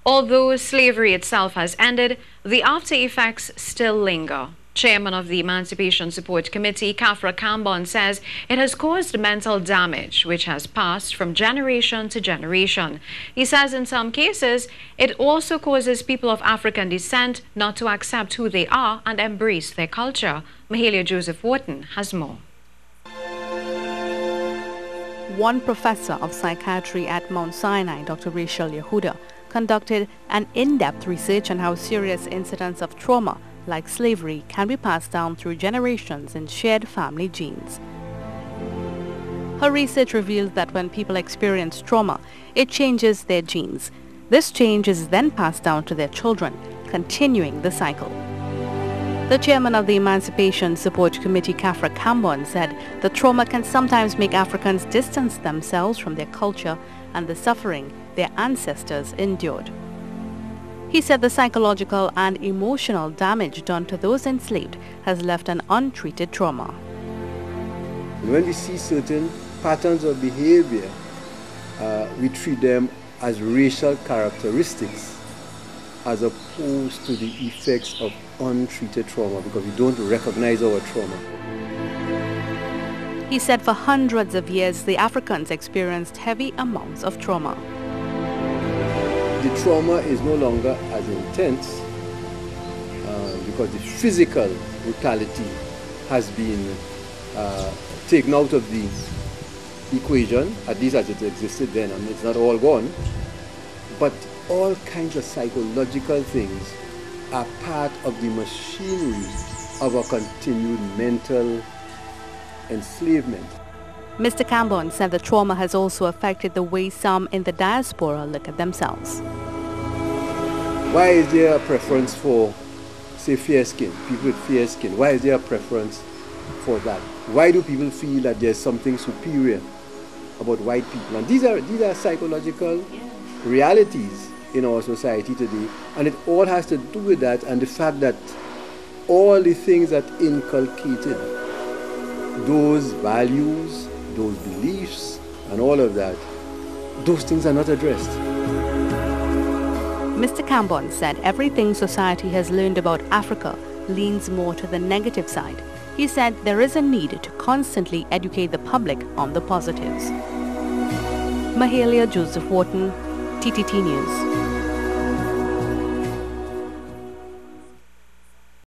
Although slavery itself has ended, the after effects still linger. Chairman of the Emancipation Support Committee, Kafra Kambon, says it has caused mental damage which has passed from generation to generation. He says in some cases, it also causes people of African descent not to accept who they are and embrace their culture. Mahalia Joseph-Wharton has more. One professor of psychiatry at Mount Sinai, Dr. Rachel Yehuda, conducted an in-depth research on how serious incidents of trauma like slavery can be passed down through generations in shared family genes. Her research reveals that when people experience trauma, it changes their genes. This change is then passed down to their children, continuing the cycle. The chairman of the Emancipation Support Committee, Kafra Kambon, said the trauma can sometimes make Africans distance themselves from their culture and the suffering their ancestors endured. He said the psychological and emotional damage done to those enslaved has left an untreated trauma. When we see certain patterns of behavior, we treat them as racial characteristics as opposed to the effects of untreated trauma, because we don't recognize our trauma. He said for hundreds of years, the Africans experienced heavy amounts of trauma. The trauma is no longer as intense because the physical brutality has been taken out of the equation, at least as it existed then. I mean, it's not all gone, but all kinds of psychological things are part of the machinery of a continued mental enslavement. Mr. Kambon said the trauma has also affected the way some in the diaspora look at themselves. Why is there a preference for, say, fair skin, people with fair skin? Why is there a preference for that? Why do people feel that there's something superior about white people? And these are psychological realities in our society today, and it all has to do with that and the fact that all the things that inculcated those values, those beliefs, and all of that, those things are not addressed. Mr. Kambon said everything society has learned about Africa leans more to the negative side. He said there is a need to constantly educate the public on the positives. Mahalia Joseph-Wharton, TTT News.